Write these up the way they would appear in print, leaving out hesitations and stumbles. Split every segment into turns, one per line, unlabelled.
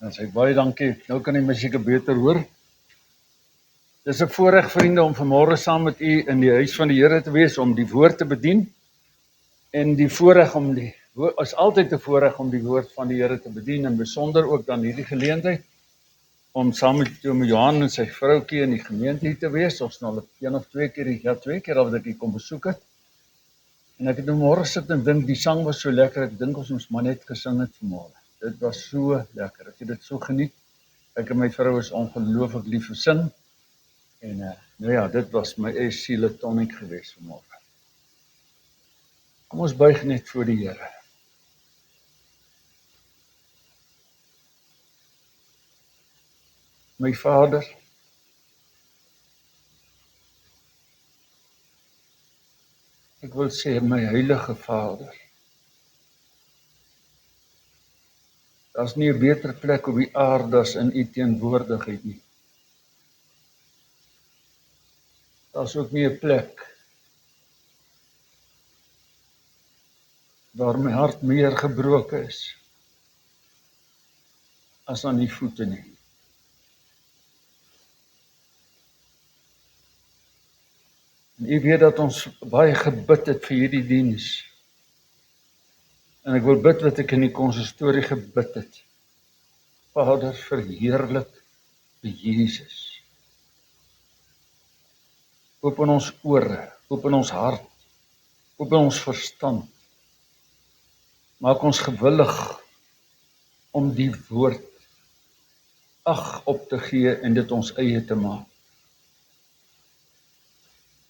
En sê baie dankie. Nou kan die musiek beter hoor. Dis 'n voorreg, vriende, om vanmôre saam met u in die huis van die Here te wees, om die woord te bedien. En die voorreg om is altyd 'n voorreg om die woord van die Here te bedien, en besonder ook dan hierdie geleentheid om saam met Johan en sy vroukie in die gemeente hier te wees. Ons nou al een of twee keer al wat ek hier kom besoek het. En ek het nou môre sit en dink, die sang was so lekker, ek dink ons moes maar net gesing het vanmôre. Dit was so lekker, ek het dit so geniet. Ek en my vrou is ongelooflik lief vir sing. En nou ja, dit was my siele tonic geweest vanmôre. Kom ons buig net voor die Here. My Vader, ek wil sê my heilige Vader, daar's nie 'n beter plek op die aarde as in u teenwoordigheid nie. Daar's ook nie 'n plek waar my hart meer gebroken is as aan die voete nie. En u weet dat ons baie gebid het vir hierdie diens. En ek wil bid wat ek in die konsistorie gebid het. Vader, verheerlik die Jesus. Open ons ore, open ons hart, open ons verstand. Maak ons gewillig om die woord ag op te gee en dit ons eie te maak.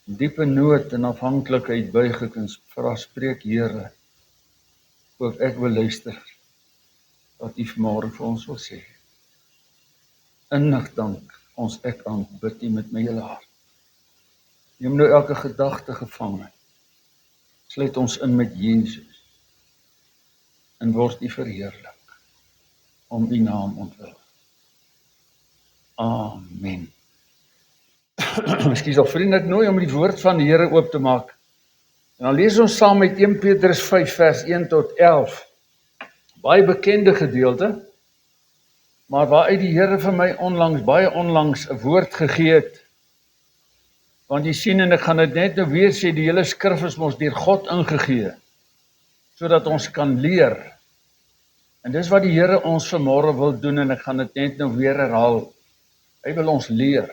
Diepe nood en afhanklikheid buig ek en vra, spreek Here, ook ek wil luister wat u vanmôre vir ons wil sê. Innig dank ons ek aanbid u met my hele hart. Neem nou elke gedagte gevange. Sluit ons in met Jesus en word u verheerlik om u naam ontwil. Amen. Ekskuus al vriende, ek nooi om die woord van die Here oop te maak. En dan lees ons saam met 1 Petrus 5 vers 1 tot 11. Baie bekende gedeelte, maar waaruit die Here vir my baie onlangs 'n woord gegee het. Want jy sien, en ek gaan dit net nou weer sê, die hele skrif is mos deur God ingegee, sodat ons kan leer. En dis wat die Here ons vanmôre wil doen, en ek gaan dit net nou weer herhaal. Hy wil ons leer.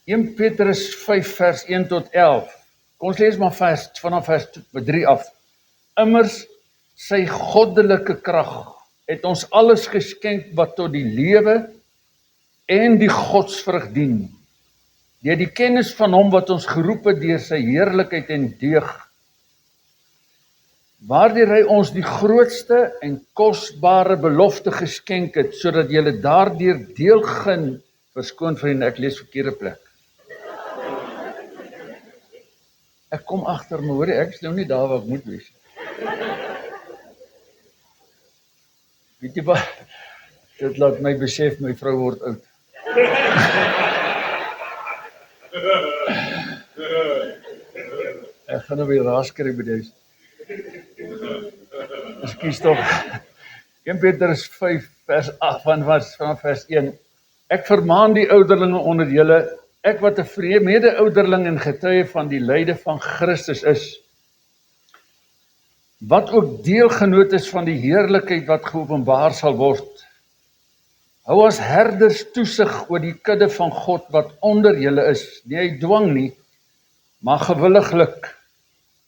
1 Petrus 5 vers 1 tot 11. Kom ons lees maar vanaf vers 3 af. Immers sy goddelike krag het ons alles geskenk wat tot die lewe en die godsvrug dien. Deur die kennis van hom wat ons geroep het deur sy heerlikheid en deug, waardeur hy ons die grootste en kosbare belofte geskenk het, sodat julle daardeur deelgin, verskoon vriende, ek lees verkeerde plek. Ek kom agter my, hoor, ek is nou nie daar waar ek moet wees. Weet jy wat, dit laat my besef, my vrou word oud. Ek gaan nou weer raas kry by die. Ekskuus tog. 1 Petrus 5 vers 8 van vers 1. Ek vermaan die ouderlinge onder julle, ek wat 'n mede-ouderling en getuie van die lyde van Christus is, wat ook deelgenoot is van die heerlikheid wat geopenbaar sal word. Hou as herders toesig oor die kudde van God wat onder julle is, nie uit dwang nie, maar gewilliglik,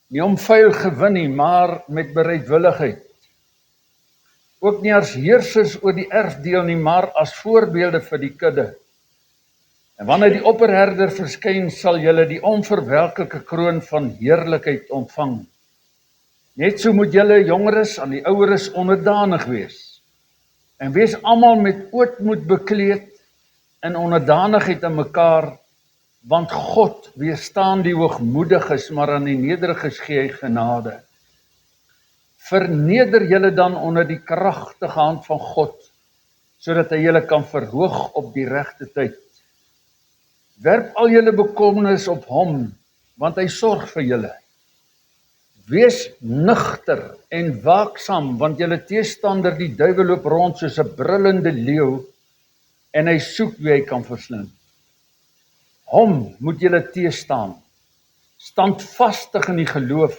nie om vuil gewin nie, maar met bereidwilligheid. Ook nie as heersers oor die erfdeel nie, maar as voorbeelde vir die kudde. En wanneer die opperherder verskyn, sal julle die onverwelklike kroon van heerlikheid ontvang. Net so moet julle jongeres aan die oueres onderdanig wees. En wees almal met ootmoed bekleed in onderdanigheid aan mekaar, want God weerstaan die hoogmoediges, maar aan die nederiges gee hy genade. Verneder julle dan onder die kragtige hand van God, sodat hy julle kan verhoog op die regte tyd. Werp al julle bekommernis op hom, want hy sorg vir julle. Wees nugter en waaksaam, want julle teestander die duiwel loop rond soos 'n brullende leeu en hy soek wie hy kan verslind. Hom moet julle teestaan, standvastig in die geloof,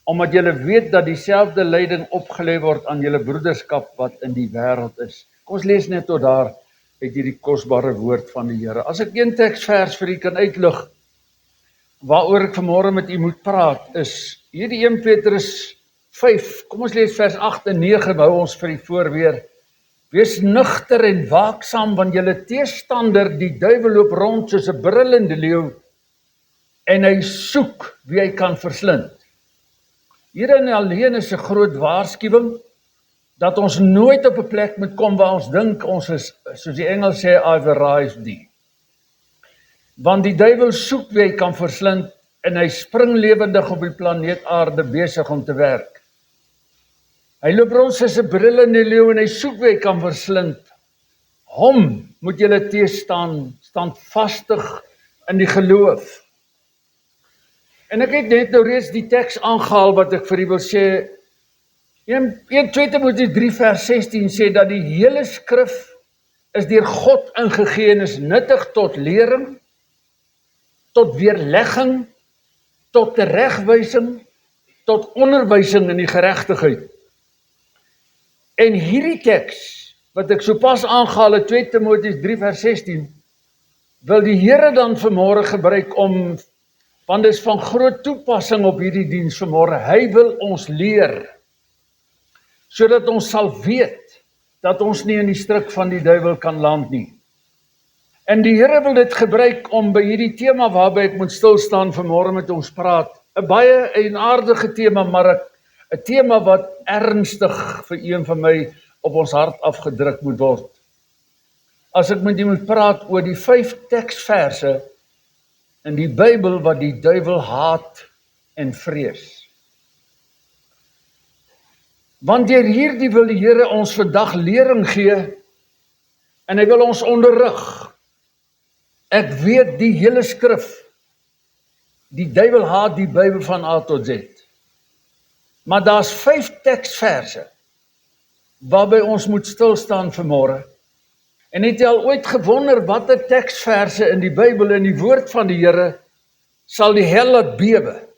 omdat julle weet dat dieselfde lyding opgelê word aan julle broederskap wat in die wêreld is. Kom ons lees net tot daar uit hierdie kosbare woord van die Here. As ek een teksvers vir u kan uitlig, waaroor ek vanmôre met u moet praat, is hierdie 1 Petrus 5, kom ons lees vers 8 en 9, hou ons vir die voorweer. Wees nugter en waaksaam, want julle teestander, die duiwel loop rond soos 'n brullende leeu, en hy soek wie hy kan verslind. Hierin alleen is 'n groot waarskuwing, dat ons nooit op 'n plek moet kom waar ons dink ons is, soos die Engels sê, I've arrived thee. Want die duiwel soek wie hy kan verslind, en hy spring lewendig op die planeet aarde besig om te werk. Hy loop rond soos 'n brullende leeu en hy soek wie hy kan verslind. Hom moet julle teestaan, standvastig in die geloof. En ek het net nou reeds die teks aangehaal wat ek vir u wil sê. 2 Timoteus 3 vers 16 sê dat die hele skrif is deur God ingegee en is nuttig tot lering, tot weerlegging, tot teregwysing, tot onderwysing in die geregtigheid. En hierdie teks, wat ek sopas aangehaal het, 2 Timoteus 3 vers 16, wil die Here dan vanmôre gebruik om, want dit is van groot toepassing op hierdie diens vanmôre, hy wil ons leer, sodat ons sal weet, dat ons nie in die struik van die duiwel kan land nie. En die Here wil dit gebruik om by hierdie tema waarby ek moet stil staan vanmôre met ons praat, 'n baie eenaardige tema, maar 'n tema wat ernstig vir een van my op ons hart afgedruk moet word. As ek met u moet praat oor die 5 teksverse in die Bybel wat die duiwel haat en vrees. Want deur hierdie wil die Here ons vandag lering gee en hy wil ons onderrig. Ek weet die hele skrif, die duiwel haat die Bybel van A tot Z. Maar daar's 5 teksverse waarby ons moet stil staan vanmôre. En het jy al ooit gewonder watter teksverse in die Bybel, in die woord van die Here, sal die hel laat bewe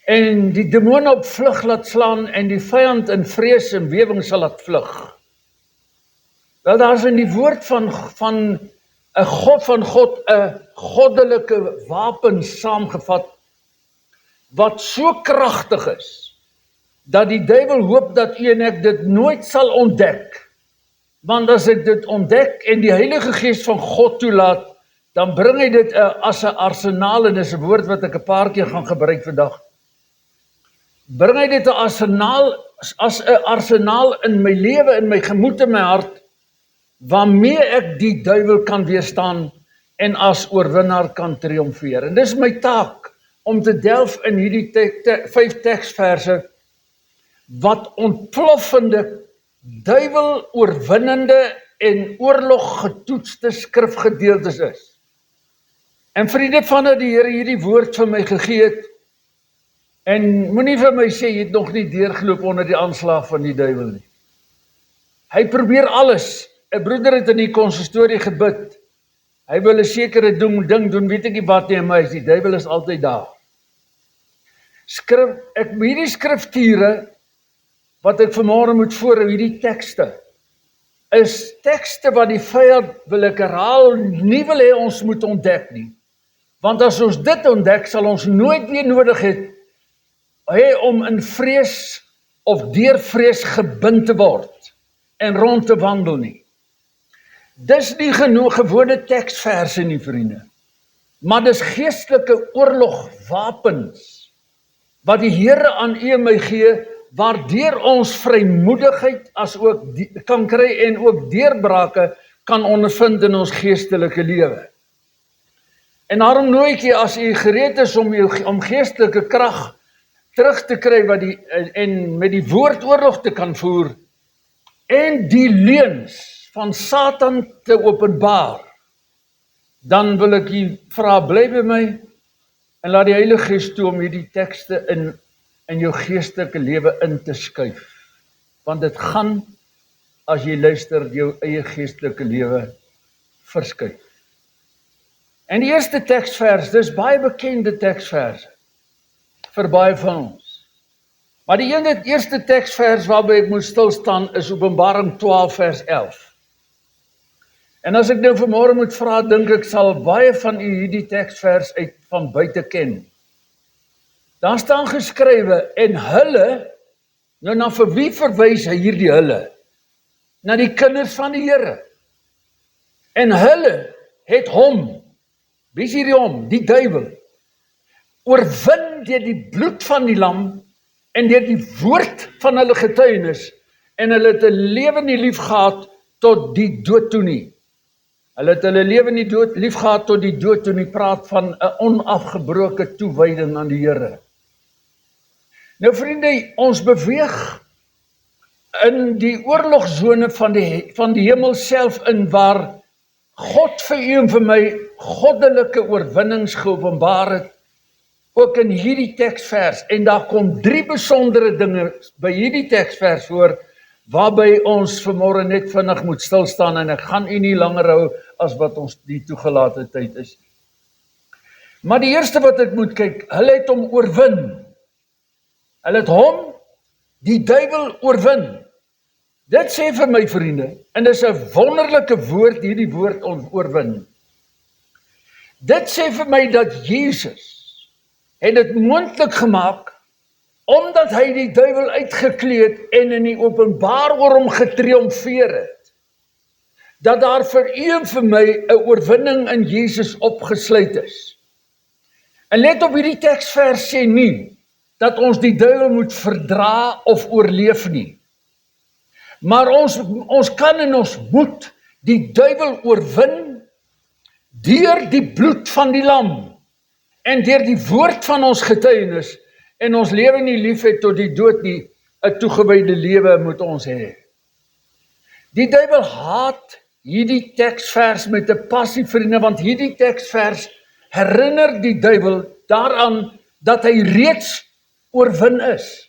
en die demone op vlug laat slaan en die vyand in vrees en bewering sal laat vlug? Wel, daar is in die woord van 'n God van God 'n goddelike wapen saamgevat wat so kragtig is dat die duiwel hoop dat u en ek dit nooit sal ontdek. Want as ek dit ontdek en die Heilige Gees van God toelaat, dan bring hy dit as 'n arsenaal, en dis 'n woord wat ek 'n paar keer gaan gebruik vandag. Bring hy dit 'n arsenaal, as 'n arsenaal in my lewe, in my gemoed en my hart, waarmee ek die duiwel kan weerstaan en as oorwinnaar kan triomfeer. En dis my taak om te delf in hierdie 5 teksverse wat ontploffende, duiwel oorwinnende en oorlog getoetste skrifgedeeltes is. En vriende, vandat die Here hierdie woord vir my gegee het, en moenie vir my sê, jy het nog nie deurgeloop onder die aanslag van die duiwel nie. Hy probeer alles. 'n broeder het in die konsistorie gebid. Hy wil 'n sekere ding doen, weet ek nie wat nie, maar die duiwel is altyd daar. Hierdie skrifture, wat ek vanmôre moet voorhou, hierdie tekste, is tekste wat die vyand, wil ek herhaal, nie wil hê ons moet ontdek nie. Want as ons dit ontdek, sal ons nooit weer nodig hê om in vrees of deur vrees gebind te word en rond te wandel nie. Dis nie gewone teksverse nie, vriende, maar dis geestelike oorlogwapens wat die Here aan u en my gee, waardeur ons vrymoedigheid as ook kan kry en ook deurbrake kan ondervind in ons geestelike lewe. En daarom nooi ek jy, as u gereed is om geestelike krag terug te kry en met die woord oorlog te kan voer en die leuns van Satan te openbaar, dan wil ek u vra, bly by my en laat die Heilige Gees toe om hierdie tekste in in jou geestelike lewe in te skuif. Want dit gaan, as jy luister, jou eie geestelike lewe verskuif. En die eerste teksvers, dis baie bekende teksverse vir baie van ons. Maar die eerste teksvers waarby ek moet stilstaan is Openbaring 12 vers 11. En as ek nou vanmôre moet vra, dink ek sal baie van u hierdie teksvers uit van buite ken. Daar staan geskrywe, en hulle, nou na vir wie verwys hy hierdie hulle? Na die kinders van die Here. En hulle het hom, wie is hierdie hom? Die duiwel, oorwin deur die bloed van die lam en deur die woord van hulle getuienis, en hulle het 'n lewe nie lief gehad tot die dood toe nie. Hulle het hulle lewe nie lief gehad tot die dood toe nie, praat van 'n onafgebroke toewyding aan die Here. Nou vriende, ons beweeg in die oorlogsone van die hemel self in, waar God vir u en vir my goddelike oorwinnings geopenbaar het, ook in hierdie teksvers, en daar kom 3 besondere dinge by hierdie teksvers voor, waarby ons vanmôre net vinnig moet stilstaan, en ek gaan u nie langer hou as wat ons die toegelate tyd is. Maar die eerste wat ek moet kyk, hulle het hom oorwin. Hulle het hom, die duiwel, oorwin. Dit sê vir my vriende, en dit is 'n wonderlike woord, hierdie woord oorwin. Dit sê vir my dat Jesus het dit moontlik gemaak, omdat hy die duiwel uitgekleed en in die openbaar oor hom getriomfeer het, dat daar vir u en vir my 'n oorwinning in Jesus opgesluit is. En let op, hierdie teksvers sê nie dat ons die duiwel moet verdra of oorleef nie. Maar ons kan en ons moet die duiwel oorwin deur die bloed van die lam en deur die woord van ons getuienis, en ons lewe nie lief het tot die dood nie, 'n toegewyde lewe moet ons hê. Die duiwel haat hierdie teksvers met 'n passie, vriende, want hierdie teksvers herinner die duiwel daaraan dat hy reeds oorwin is.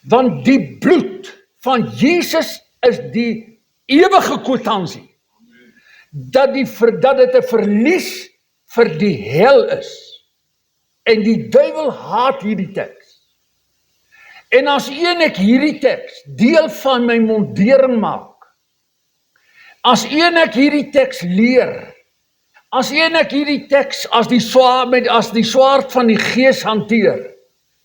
Want die bloed van Jesus is die ewige kwitansie, dat dit 'n verlies vir die hel is. En die duiwel haat hierdie teks. En as ek hierdie teks deel van my mondering maak, as ek hierdie teks leer, as ek hierdie teks as die swaard van die Gees hanteer,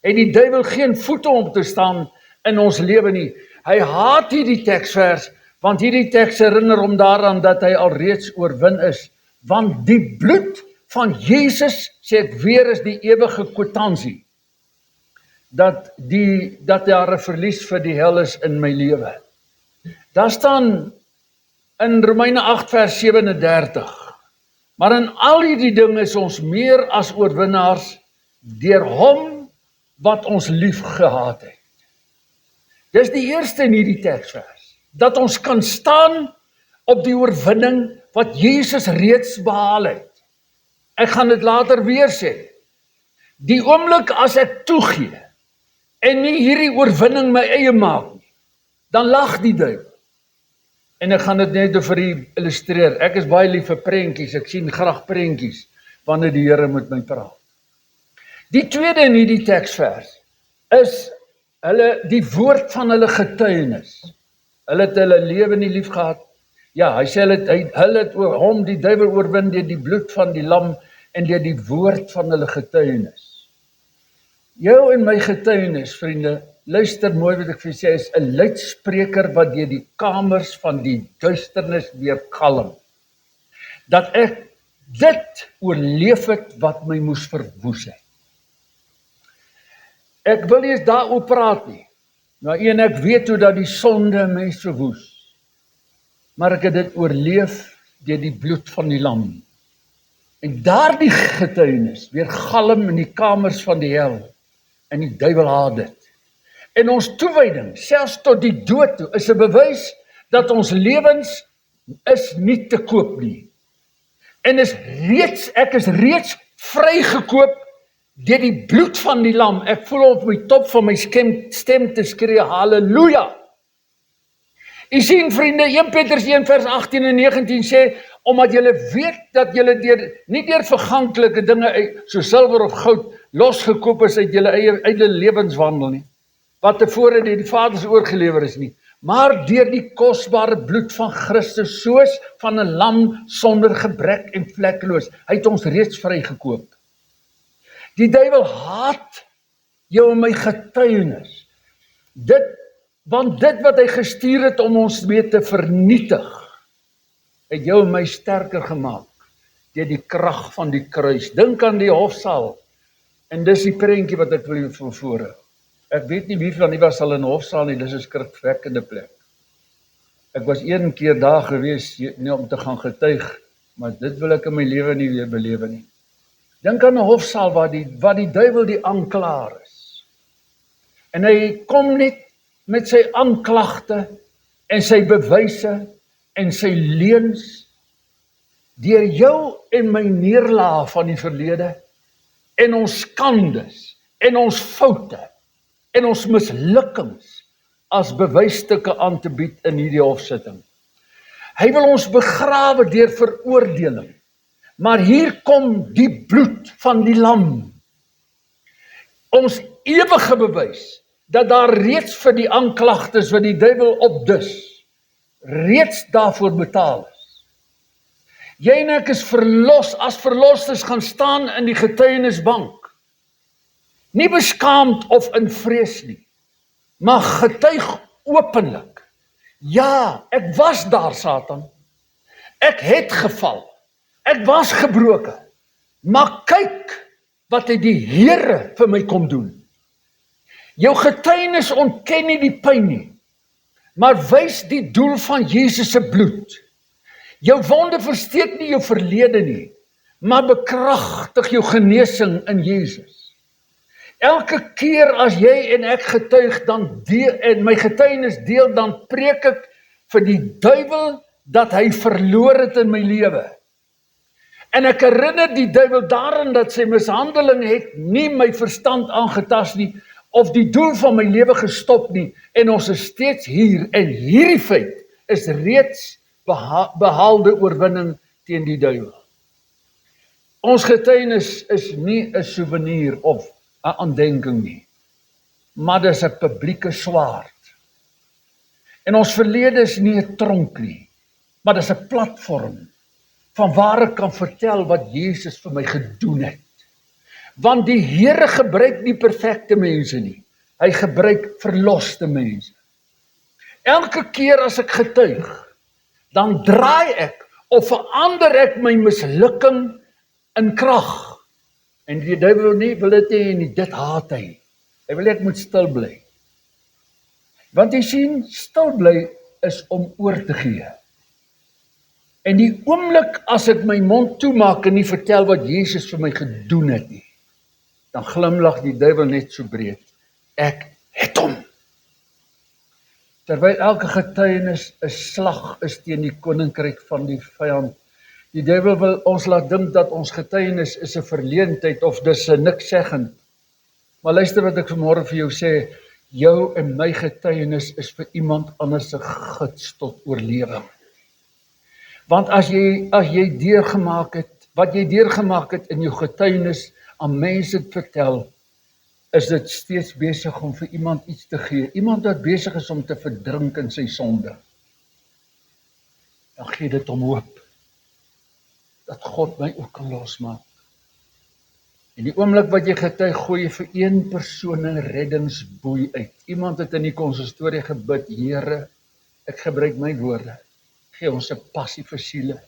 het die duiwel geen voete om te staan in ons lewe nie. Hy haat hierdie teksvers, want hierdie teks herinner hom daaraan dat hy alreeds oorwin is, want die bloed van Jesus, sê ek weer, is die ewige kwitansie, dat daar 'n verlies vir die hel is in my lewe. Daar staan in Romeine 8 vers 37, maar in al hierdie dinge is ons meer as oorwinnaars deur hom wat ons lief gehad het. Dis die eerste in hierdie teksvers, dat ons kan staan op die oorwinning wat Jesus reeds behaal het. Ek gaan dit later weer sê. Die oomblik as ek toegee en nie hierdie oorwinning my eie maak nie, dan lag die duiwel. En ek gaan dit net vir u illustreer. Ek is baie lief vir prentjies. Ek sien graag prentjies wanneer die Here met my praat. Die tweede in hierdie teksvers is die woord van hulle getuienis. Hulle het hulle lewe nie lief gehad. Ja, hy sê hulle het hom, die duiwel, oorwin deur die bloed van die lam en deur die woord van hulle getuienis. Jou en my getuienis, vriende, luister mooi wat ek vir sê, is 'n luidspreker wat deur die kamers van die duisternis weergalm. Dat ek dit oorleef het wat my moes verwoes het. Ek wil nie eens daaroor praat nie. Nou ek weet hoe dat die sonde 'n mens verwoes. Maar ek het dit oorleef deur die bloed van die lam. En daardie getuienis weergalm in die kamers van die hel. En die duiwel haat dit. En ons toewyding, selfs tot die dood toe, is 'n bewys dat ons lewens is nie te koop nie. En ek is reeds vrygekoop deur die bloed van die lam, ek voel op my top van my stem te skree, halleluja. U sien vriende, 1 Petrus 1 vers 18 en 19 sê, omdat julle weet dat julle nie deur verganklike dinge so silwer of goud losgekoop is uit julle eie lewenswandel nie, wat tevore deur die Vaders oorgelewer is nie, maar deur die kosbare bloed van Christus, soos van 'n lam sonder gebrek en vlekkeloos. Hy het ons reeds vrygekoop. Die duiwel haat jou en my getuienis. Want dit wat hy gestuur het om ons mee te vernietig, het jou en my sterker gemaak deur die krag van die kruis. Dink aan die hofsaal. En dis die prentjie wat ek wil jou voorhou. Ek weet nie wie van u was al in 'n hofsaal nie, dis 'n skrikwekkende plek. Ek was een keer daar gewees om te gaan getuig, maar dit wil ek in my lewe nie weer belewe nie. Dink aan 'n hofsaal waar die duiwel die aanklaer is. En hy kom net met sy aanklagte en sy bewyse en sy leuns deur jou en my neerlaag van die verlede en ons skandes en ons foute en ons mislukkings as bewysstukke aan te bied in hierdie hofsitting. Hy wil ons begrawe deur veroordeling. Maar hier kom die bloed van die lam. Ons ewige bewys dat daar reeds vir die aanklagtes wat die duiwel opdis, reeds daarvoor betaal is. Jy en ek is verlos, as verlosters gaan staan in die getuienisbank. Nie beskaamd of in vrees nie, maar getuig openlik. Ja, ek was daar, Satan. Ek het geval. Ek was gebroken. Maar kyk wat het die Here vir my kom doen. Jou getuienis ontken nie die pyn nie, maar wys die doel van Jesus se bloed. Jou wonde versteek nie jou verlede nie, maar bekragtig jou genesing in Jesus. Elke keer as jy en ek getuig en my getuienis deel, dan preek ek vir die duiwel dat hy verloor het in my lewe. En ek herinner die duiwel daarin dat sy mishandeling het nie my verstand aangetast nie, of die doel van my lewe gestop nie, en ons is steeds hier, en hierdie feit is reeds behaalde oorwinning teen die duiwel. Ons getuienis is nie 'n souvenir of 'n aandenking nie, maar dis 'n publieke swaard. En ons verlede is nie 'n tronk nie, maar dis 'n platform van waar ek kan vertel wat Jesus vir my gedoen het. Want die Here gebruik nie perfekte mense nie, hy gebruik verloste mense. Elke keer as ek getuig, dan draai ek of verander ek my mislukking in krag. En die duiwel wil dit nie, dit haat hy. Hy wil ek moet stil bly. Want jy sien, stil bly is om oor te gee. En die oomblik as ek my mond toemaak en nie vertel wat Jesus vir my gedoen het nie, dan glimlag die duiwel net so breed. Ek het hom. Terwyl elke getuienis 'n slag is teen die koninkryk van die vyand. Die duiwel wil ons laat dink dat ons getuienis is 'n verleentheid of dis 'n niks seggend. Maar luister wat ek vanmôre vir jou sê, jou en my getuienis is vir iemand anders se gids tot oorlewing. Want as jy deurgemaak het, wat jy deurgemaak het in jou getuienis aan mense te vertel, is dit steeds besig om vir iemand iets te gee. Iemand wat besig is om te verdrink in sy sonde. Dan gee dit om hoop dat God my ook kan losmaak. En die oomblik wat jy getuig, gooi jy vir een persoon 'n reddingsboei uit. Iemand het in die konsistorie gebid, Here, ek gebruik my woorde, gee ons 'n passie vir siele.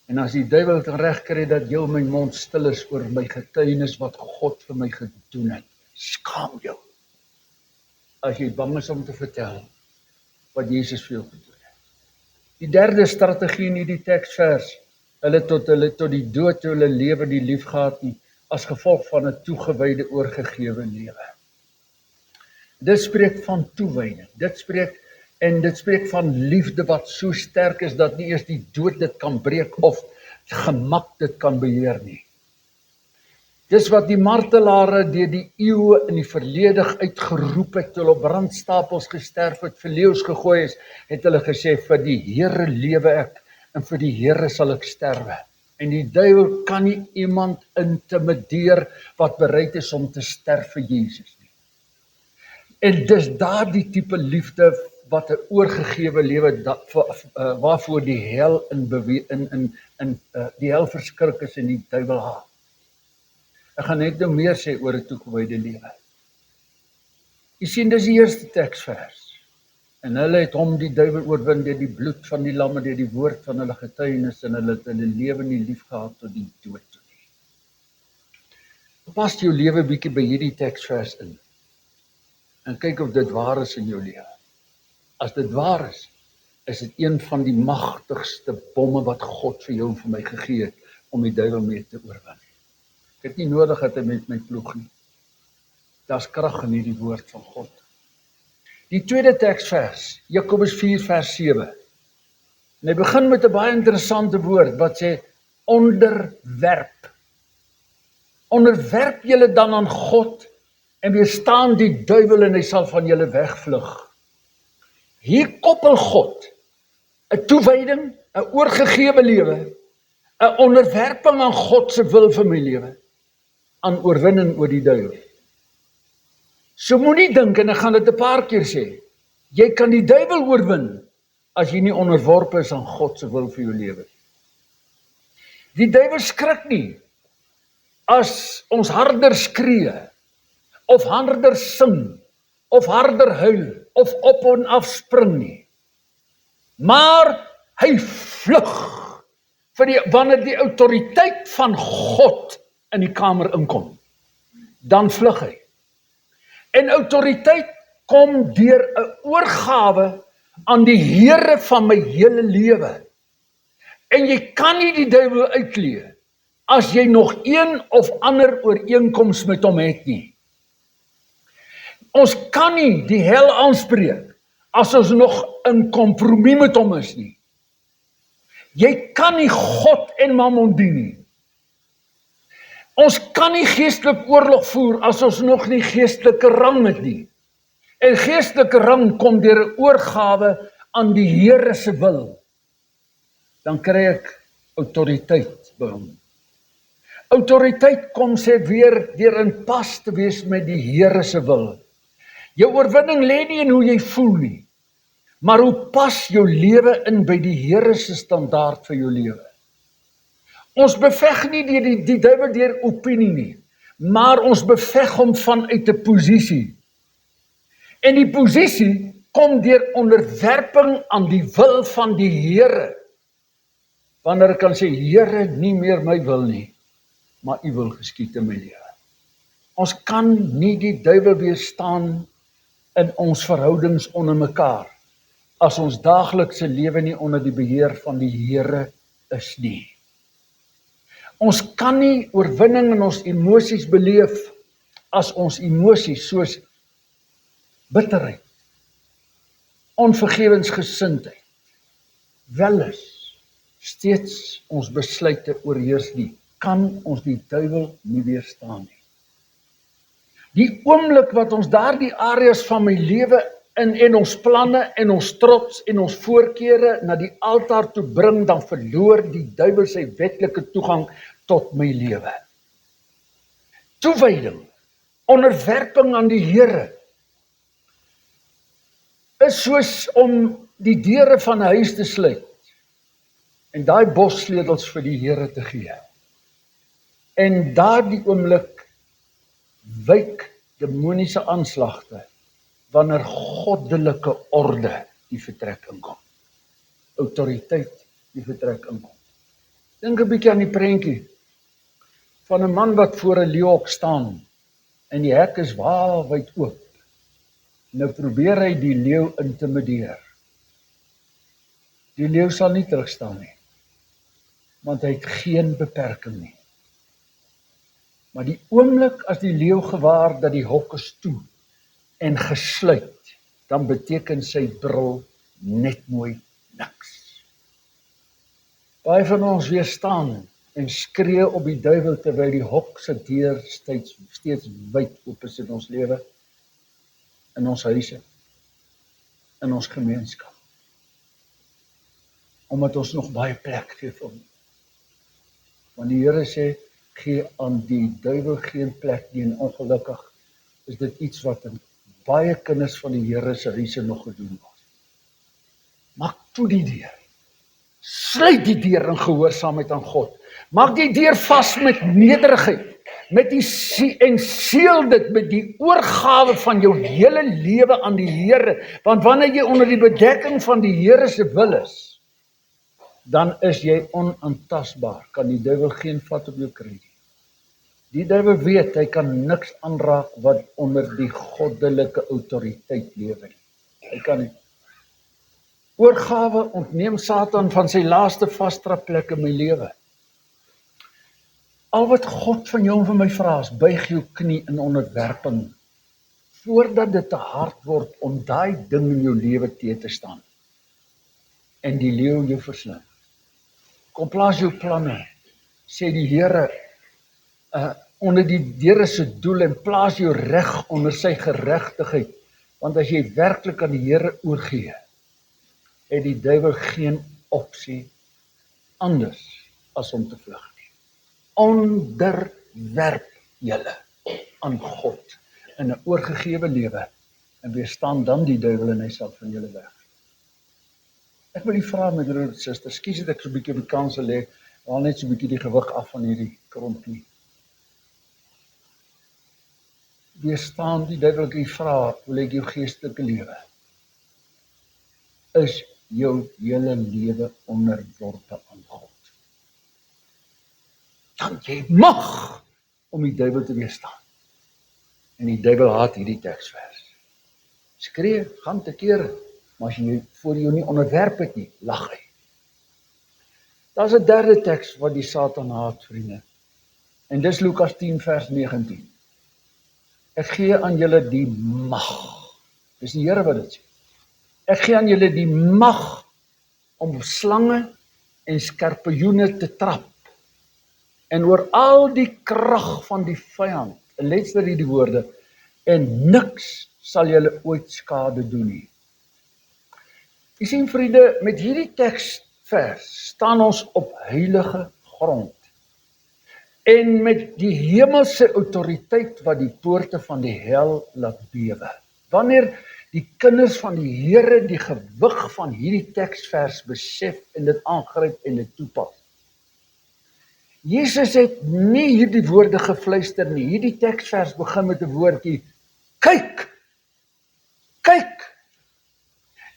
En as die duiwel kan regkry dat jou my mond stil is oor my getuienis wat God vir my gedoen het, skaam jou. As jy bang is om te vertel wat Jesus vir jou gedoen het. Die derde strategie in hierdie teksvers, hulle tot die dood toe hulle lewe die lief gehad nie, as gevolg van 'n toegewyde oorgegewe lewe. Dit spreek van toewyding. Dit spreek van liefde wat so sterk is dat nie eers die dood dit kan breek of gemak dit kan beheer nie. Dis wat die martelare deur die eeue in die verlede uitgeroep het, toe hulle op brandstapels gesterf het, vir leeu's gegooi is, het hulle gesê, vir die Here lewe ek, en vir die Here sal ek sterwe. En die duiwel kan nie iemand intimideer wat bereid is om te sterf vir Jesus nie. En dis daardie tipe liefde wat 'n oorgegewe lewe waarvoor die hel die hel verskrik is en die duiwel haat. Ek gaan net nou meer sê oor 'n toegewyde lewe. Jy sien, dis die eerste teksvers. En hulle het hom, die duiwel, oorwin deur die bloed van die lam en deur die woord van hulle getuienis, en hulle het hulle lewe nie lief gehad tot die dood toe nie. Pas jou lewe bietjie by hierdie teksvers in. En kyk of dit waar is in jou lewe. As dit waar is dit een van die magtigste bomme wat God vir jou en vir my gegee het om die duiwel mee te oorwin. Ek het nie nodig dat hy met my ploeg nie. Daar's krag in hierdie woord van God. Die tweede teksvers, Jakobus 4 vers 7. En hy begin met 'n baie interessante woord wat sê onderwerp. Onderwerp julle dan aan God en weerstaan die duiwel en hy sal van julle wegvlug. Hier koppel God 'n toewyding, 'n oorgegewe lewe, 'n onderwerping aan God se wil vir my lewe, aan oorwinning oor die duiwel. So moenie dink, en ek gaan dit 'n paar keer sê, jy kan die duiwel oorwin as jy nie onderworpe is aan God se wil vir jou lewe. Die duiwel skrik nie as ons harder skree, of harder sing, of harder huil, of op en af spring nie. Maar hy vlug wanneer die autoriteit van God in die kamer inkom. Dan vlug hy. En autoriteit kom deur 'n oorgawe aan die Here van my hele lewe. En jy kan nie die duiwel uitklee as jy nog een of ander ooreenkoms met hom het nie. Ons kan nie die hel aanspreek as ons nog in kompromie met hom is nie. Jy kan nie God en Mammon dien nie. Ons kan nie geestelik oorlog voer as ons nog nie geestelike rang het nie. En geestelike rang kom deur 'n oorgawe aan die Here se wil. Dan kry ek autoriteit by hom. Autoriteit kom, sê weer, deur in pas te wees met die Here se wil. Jou oorwinning lê nie in hoe jy voel nie, maar hoe pas jou lewe in by die Here se standaard vir jou lewe. Ons beveg nie die duiwel deur opinie nie, maar ons beveg hom vanuit 'n posisie. En die posisie kom deur onderwerping aan die wil van die Here. Wanneer ek kan sê, Here, nie meer my wil nie, maar U wil geskied in my lewe. Ons kan nie die duiwel weerstaan in ons verhoudings onder mekaar, as ons daaglikse lewe nie onder die beheer van die Here is nie. Ons kan nie oorwinning in ons emosies beleef as ons emosies soos bitterheid, onvergewensgesindheid, welis steeds ons besluite oorheers nie, kan ons die duiwel nie weerstaan nie. Die oomblik wat ons daardie areas van my lewe en ons planne en ons trots en ons voorkeure na die altaar toe bring, dan verloor die duiwel sy wetlike toegang tot my lewe. Toewyding, onderwerping aan die Here, is soos om die deure van 'n huis te sluit en daai bossleutels vir die Here te gee. En daardie oomblik wyk demoniese aanslagte wanneer goddelike orde die vertrek inkom. Autoriteit die vertrek inkom. Dink 'n bietjie aan die prentjie van 'n man wat voor 'n leeuhok staan en die hek is wyd oop. Nou probeer hy die leeu intimideer. Die leeu sal nie terugstaan nie, want hy het geen beperking nie. Maar die oomblik as die leeu gewaar dat die hok is toe en gesluit, dan beteken sy brul net mooi niks. Baie van ons weerstaan en skree op die duiwel terwyl die hok se deur steeds wyd oop is in ons lewe, in ons huise, in ons gemeenskap. Omdat ons nog baie plek gee vir hom. Want die Here sê, gee aan die duiwel geen plek nie, en ongelukkig is dit iets wat in baie kinders van die Here se huise nog gedoen word. Maak toe die deur. Sluit die deur in gehoorsaamheid aan God. Maak die deur vas met nederigheid, en seël dit met die oorgawe van jou hele lewe aan die Here. Want wanneer jy onder die bedekking van die Here se wil is, dan is jy onaantastbaar. Kan die duiwel geen vat op jou kry nie. Die duiwel weet, hy kan niks aanraak wat onder die goddelike autoriteit lewe nie. Hy kan nie. Oorgawe ontneem Satan van sy laaste vasdraplek in my lewe. Al wat God van jou en van my vra is, buig jou knie in onderwerping, voordat dit te hard word om daai ding in jou lewe te staan, en die leeu jou verslind. Kom plaas jou planne, sê die Here, onder die Here se doel, en plaas jou reg onder sy geregtigheid, want as jy werklik aan die Here oorgee, het die duiwel geen opsie anders as om te vlug nie. Onderwerp julle aan God in 'n oorgegewe lewe, en weerstaan dan die duiwel en hy sal van julle weg. Ek wil u vra, my broer en suster, skus dat ek so 'n bietjie op die kanse lê, haal net so 'n bietjie die gewig af van hierdie krompie. Weerstaan die duiwel, ek u vra, wil ek jou geestelike lewe? Is jou hele lewe onderworpe aan God? Dan jy mag om die duiwel te weerstaan. En die duiwel haat hierdie teksvers. Skree, gaan te kere, maar as jy voor jou nie onderwerp het nie, lag hy. Daar's 'n derde teks wat die Satan haat, vriende. En dis Lukas 10 vers 19. Ek gee aan julle die mag. Dis die Here wat dit sê. Ek gee aan julle die mag om slange en skorpioene te trap, en oor al die krag van die vyand, en let vir hierdie woorde, en niks sal julle ooit skade doen nie. Jy sien, vriende, met hierdie teksvers staan ons op heilige grond, en met die hemelse autoriteit wat die poorte van die hel laat bewe. Wanneer die kinders van die Here die gewig van hierdie teksvers besef en dit aangryp en dit toepas. Jesus het nie hierdie woorde gefluister nie. Hierdie teksvers begin met 'n woordjie, kyk, kyk.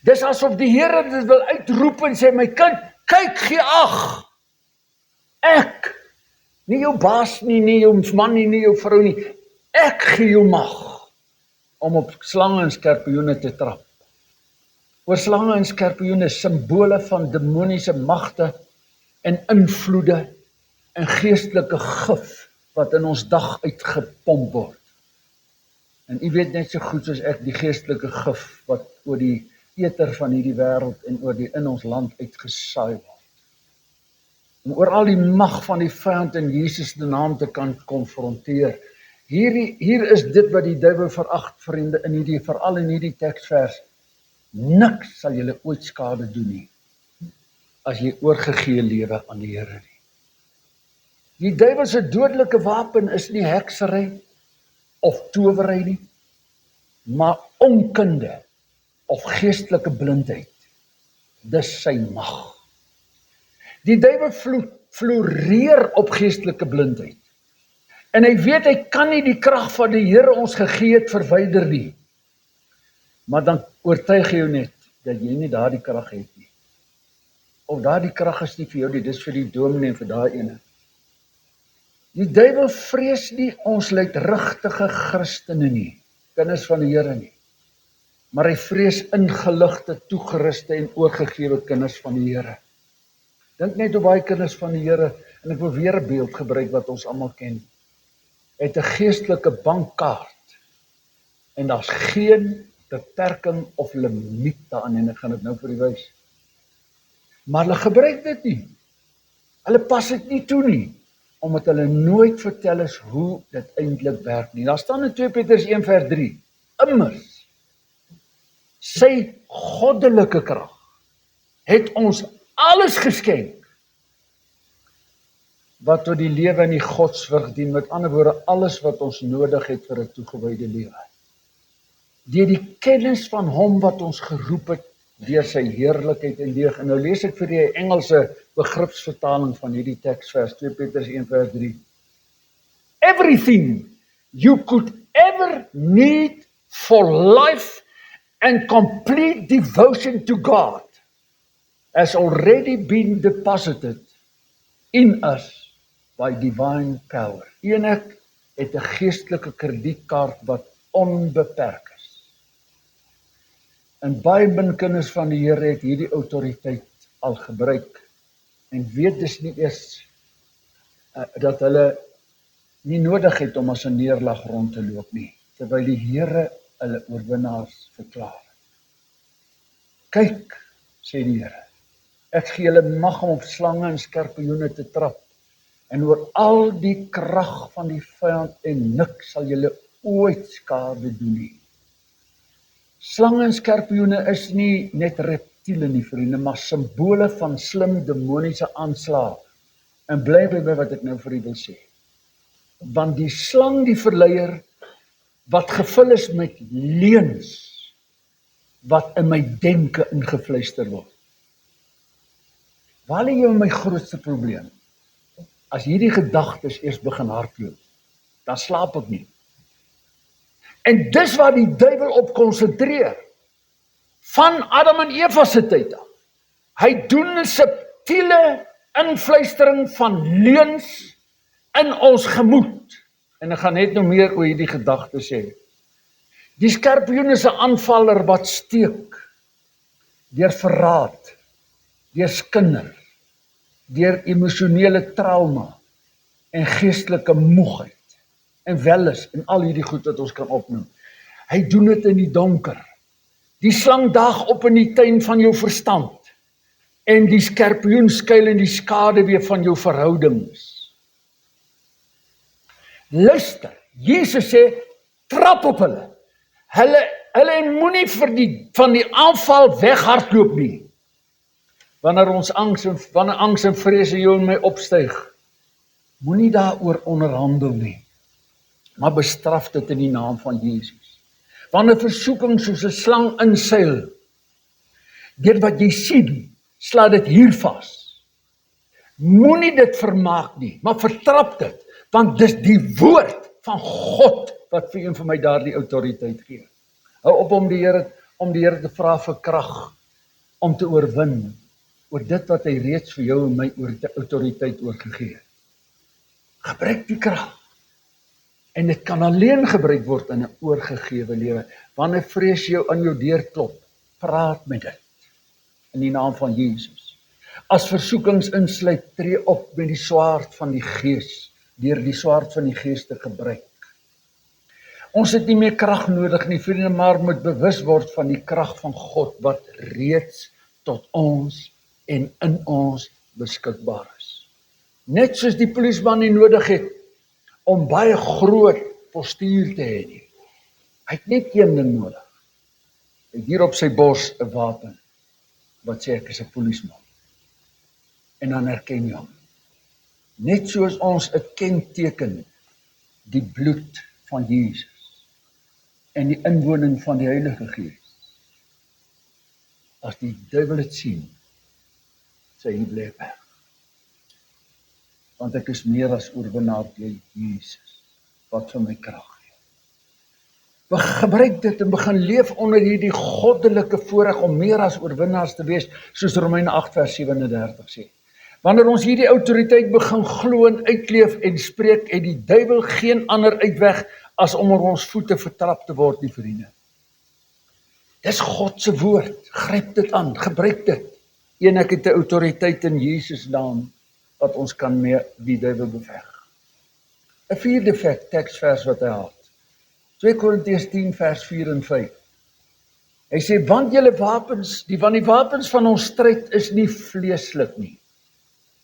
Dis asof die Here dit wil uitroep en sê, my kind, kyk, gee ag. Ek, nie jou baas nie, nie jou man nie, nie jou vrou nie. Ek gee jou mag om op slange en skorpioene te trap. Oor slange en skorpioene, simbole van demoniese magte en invloede en geestelike gif wat in ons dag uitgepomp word. En u weet net so goed soos ek die geestelike gif wat oor die eter van hierdie wêreld en oor die in ons land uitgesaai word. Om oor al die mag van die vyand in Jesus se naam te kan konfronteer. Hier is dit wat die duiwel verag, vriende, veral in hierdie teksvers. Niks sal julle ooit skade doen nie, as jy oorgegee lewe aan die Here nie. Die duiwel se dodelike wapen is nie heksery of towery nie, maar onkunde of geestelike blindheid. Dis sy mag. Die duiwel floreer op geestelike blindheid. En hy weet hy kan nie die krag van die Here ons gegee het verwyder nie. Maar dan oortuig jou net dat jy nie daardie krag het nie. Of daardie krag is nie vir jou nie, dis vir die dominee en vir daai ene. Die duiwel vrees nie ons luidrigtige Christene nie, kinders van die Here nie. Maar hy vrees ingeligte, toegeruste en oorgegewe kinders van die Here. Dink net op baie kinders van die Here, en ek wil weer 'n beeld gebruik wat ons almal ken. Het 'n geestelike bankkaart, en daar's geen beperking of limiet daaraan, en ek gaan dit nou vir u wys. Maar hulle gebruik dit nie. Hulle pas dit nie toe nie, omdat hulle nooit vertel is hoe dit eintlik werk nie. Daar staan in 2 Petrus 1 vers 3, immers, sy goddelike krag het ons alles geskenk wat tot die lewe in die godsvrug dien, met ander woorde, alles wat ons nodig het vir 'n toegewyde lewe. Deur die kennis van hom wat ons geroep het, deur sy heerlikheid en deeg. En nou lees ek vir die Engelse begripsvertaling van hierdie teksvers, 2 Petrus 1 vers 3. Everything you could ever need for life and complete devotion to God has already been deposited in us by divine power. U en ek het 'n geestelike kredietkaart wat onbeperk is. En baie min kinders van die Here het hierdie autoriteit al gebruik en weet dus nie eers dat hulle nie nodig het om as 'n neerlag rond te loop nie, terwyl die Here hulle oorwinnaars verklaar. Kyk, sê die Here, ek gee julle mag om op slange en skorpioene te trap, en oor al die krag van die vyand, en niks sal julle ooit skade doen nie. Slange en skorpioene is nie net reptiele nie, vriende, maar simbole van slim demoniese aanslae. En bly by my wat ek nou vir u wil sê. Want die slang, die verleier, wat gevul is met leuns, wat in my denke ingefluister word. Waar lê jou my grootste probleem? As hierdie gedagtes eers begin hardloop, dan slaap ek nie. En dis waar die duiwel op konsentreer. Van Adam en Eva se tyd af. Hy doen 'n subtiele influistering van leuns in ons gemoed. En ek gaan net nou meer oor hierdie gedagtes sê. Die skorpioen is 'n aanvaller wat steek deur verraad, deur skinder, deur emosionele trauma en geestelike moegheid en welis en al hierdie goed wat ons kan opnoem. Hy doen dit in die donker. Die slang daag op in die tuin van jou verstand en die skorpioen skuil in die skaduwee van jou verhoudings. Luister, Jesus sê, trap op hulle. Hulle moenie van die aanval weghardloop nie. Wanneer angs en vrees in jou en my opstyg, moenie daaroor onderhandel nie, maar bestraf dit in die naam van Jesus. Wanneer versoeking soos 'n slang inseil, deur wat jy sien, sla dit hier vas. Moenie dit vermaak nie, maar vertrap dit, want dis die woord van God wat vir een van my daardie autoriteit gee. Hou op om die Here te vra vir krag om te oorwin oor dit wat hy reeds vir jou en my autoriteit oorgegee het. Gebruik die krag. En dit kan alleen gebruik word in 'n oorgegewe lewe. Wanneer vrees jou aan jou deur klop, praat met dit in die naam van Jesus. As versoekings insluit, tree op met die swaard van die Gees, deur die swaard van die Gees te gebruik. Ons het nie meer krag nodig nie, vriende, maar moet bewus word van die krag van God wat reeds tot ons en in ons beskikbaar is. Net soos die polisieman nie nodig het om baie groot postuur te hê nie. Hy het net een ding nodig. Hy het hier op sy bors 'n wapen wat sê ek is 'n polisieman. En dan herken jy hom. Net soos ons 'n kenteken, die bloed van Jesus en die inwoning van die Heilige Gees. As die duiwel het sien, sê hy bly weg. Want ek is meer as oorwinnaar deur Jesus, wat vir my krag gee. Gebruik dit en begin leef onder hierdie goddelike voorreg om meer as oorwinnaars te wees, soos Romeine 8 vers 37 sê. Wanneer ons hierdie autoriteit begin glo en uitleef en spreek, het die duiwel geen ander uitweg as om oor ons voete vertrap te word, die vriende. Dis God se woord, gryp dit aan, gebruik dit. En ek het 'n autoriteit in Jesus naam, wat ons kan mee die duiwel beveg. 'n vierde teksvers wat hy haal. 2 Korintiërs 10 vers 4 en 5. Hy sê, want die wapens van ons stryd is nie vleeslik nie,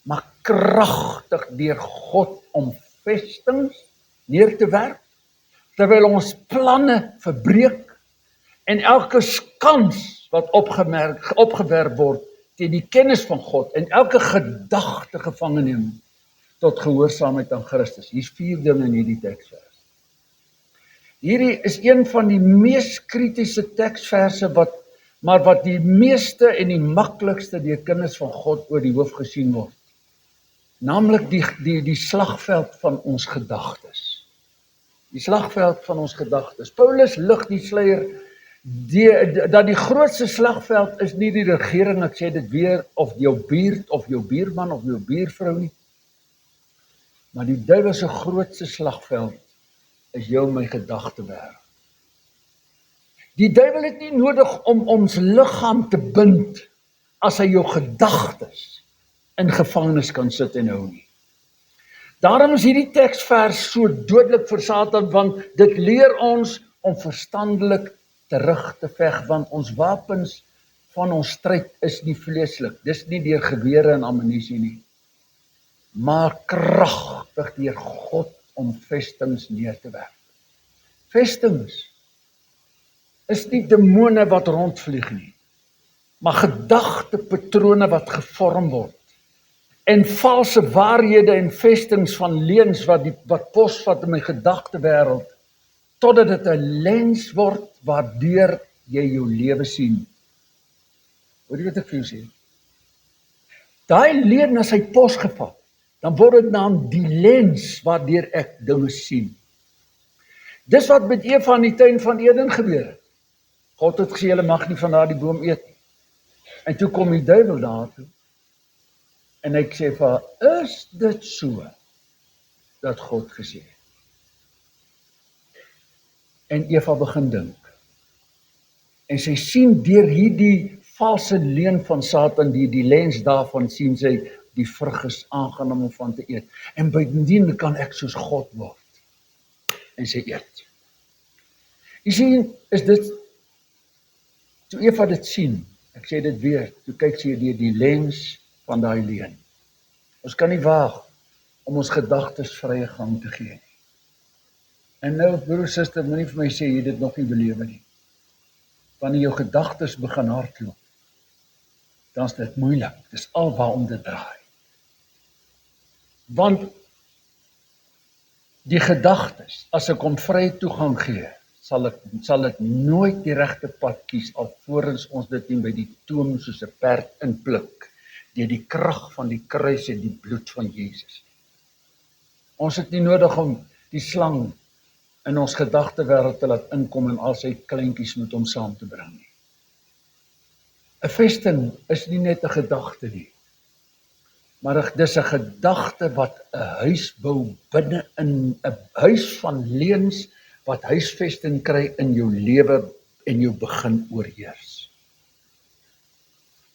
maar kragtig deur God om vestings neer te werp, terwyl ons planne verbreek en elke skans wat opgewerp word teen die kennis van God en elke gedagte gevange neem tot gehoorsaamheid aan Christus. Hier's 4 dinge in hierdie teksvers. Hierdie is een van die mees kritiese teksverse wat die meeste en die maklikste deur kinders van God oor die hoof gesien word. Naamlik die slagveld van ons gedagtes. Die slagveld van ons gedagtes. Paulus lig die sluier dat die grootste slagveld is nie die regering, ek sê dit weer, of jou buurt, of jou buurman, of jou buurvrou nie. Maar die duiwel se grootste slagveld is jou en my gedagtewêreld. Die duiwel het nie nodig om ons liggaam te bind as hy jou gedagtes in gevangenis kan sit en hou nie. Daarom is hierdie teksvers so dodelik vir Satan, want dit leer ons om verstandelik terug te veg, want ons wapens van ons stryd is nie vleeslik, dis nie deur gewere en ammunisie nie, maar kragtig deur God om vestings neer te werp. Vestings is nie demone wat rondvlieg nie, maar gedagtepatrone wat gevorm word, en valse waarhede en vestings van leuns wat posvat in my gedagtewêreld, totdat dit 'n lens word waardeur jy jou lewe sien. Hoor jy wat ek vir jou sê? Daai leuen as hy posgevat, dan word dit naam die lens waardeur ek dinge sien. Dis wat met Eva in die tuin van Eden gebeur het. God het gesê, julle mag nie van daardie boom eet nie. En toe kom die duiwel daartoe, en hy sê vir haar, is dit so, dat God gesê het? En Eva begin dink. En sy sien deur hierdie valse leuen van Satan, die lens daarvan sien sy, die vrug is aangenaam om van te eet. En bydien kan ek soos God word. En sy eet. Jy sien, is dit, toe Eva dit sien, ek sê dit weer, toe kyk sy deur die lens van daai leuen. Ons kan nie waag om ons gedagtes vrye gang te gee nie. En nou, broer, suster, moenie vir my sê, jy dit nog nie belewe nie. Wanneer jou gedagtes begin hardloop, dan is dit moeilik. Dis alwaarom dit draai. Want die gedagtes, as ek hom vrye toegang gee, sal ek nooit die regte pad kies, alvorens ons dit nie by die toom soos 'n perd inpluk, deur die krag van die kruis en die bloed van Jesus. Ons het nie nodig om die slang in ons gedagtewêreld te laat inkom en al sy kleintjies met hom saam te bring nie. 'n Vesting is nie net 'n gedagte nie, maar dis 'n gedagte wat 'n huis bou binne in 'n huis van leuns wat huisvesting kry in jou lewe en jou begin oorheers.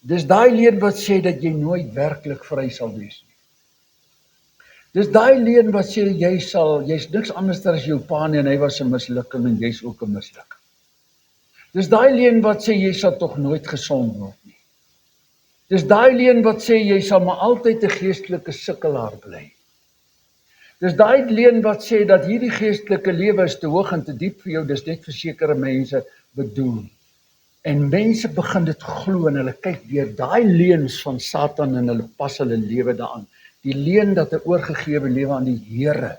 Dis daai leuen wat sê dat jy nooit werklik vry sal wees nie. Dis daai leuen wat sê jy's niks anders as jou pa nie en hy was 'n mislukking en jy's ook 'n mislukking. Dis daai leuen wat sê jy sal tog nooit gesond word nie. Dis daai leuen wat sê jy sal maar altyd 'n geestelike sukkelaar bly. Dis daai leuen wat sê dat hierdie geestelike lewe is te hoog en te diep vir jou, dis net vir sekere mense bedoel. En mense begin dit glo en hulle kyk deur daai leuns van Satan en hulle pas hulle lewe daaraan. Die leuen dat 'n oorgegewe lewe aan die Here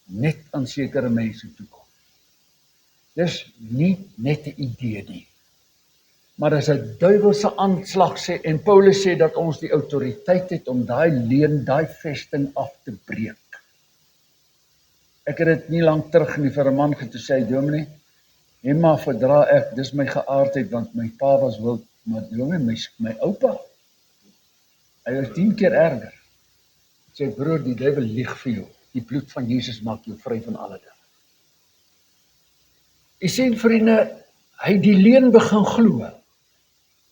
net aan sekere mense toekom. Dis nie net 'n idee nie, maar dis 'n duiwelse aanslag sê, en Paulus sê dat ons die autoriteit het om daai leuen, daai vesting af te breek. Ek het dit nie lank terug nie vir 'n man gesê, dominee, maar verdra ek, dis my geaardheid, want my pa was wild, maar dominee, my oupa, hy was 10 keer erger. Ek sê, broer, die duiwel lieg vir jou, die bloed van Jesus maak jou vry van alle dinge. Jy sien, vriende, hy die leuen begin glo.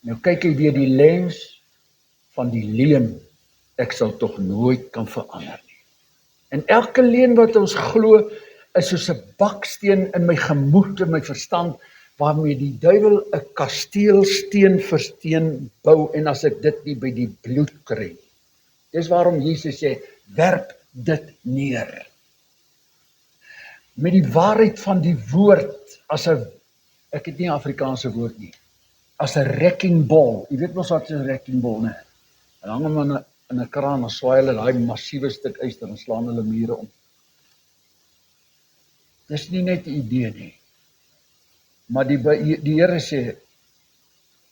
Nou kyk hy deur die lens van die leuen, ek sal tog nooit kan verander nie. En elke leuen wat ons glo, is soos 'n baksteen in my gemoed en my verstand, waarmee die duiwel 'n kasteel steen vir steen bou, en as ek dit nie by die bloed kry, Dis waarom Jesus sê, werp dit neer. Met die waarheid van die woord, ek het nie 'n Afrikaanse woord nie, as 'n wrecking ball. Jy weet mos wat 'n wrecking ball, né? En hang hom in 'n kraan, en swaai hulle daai massiewe stuk yster en slaan hulle mure om. Dis nie net 'n idee nie. Maar die Here sê,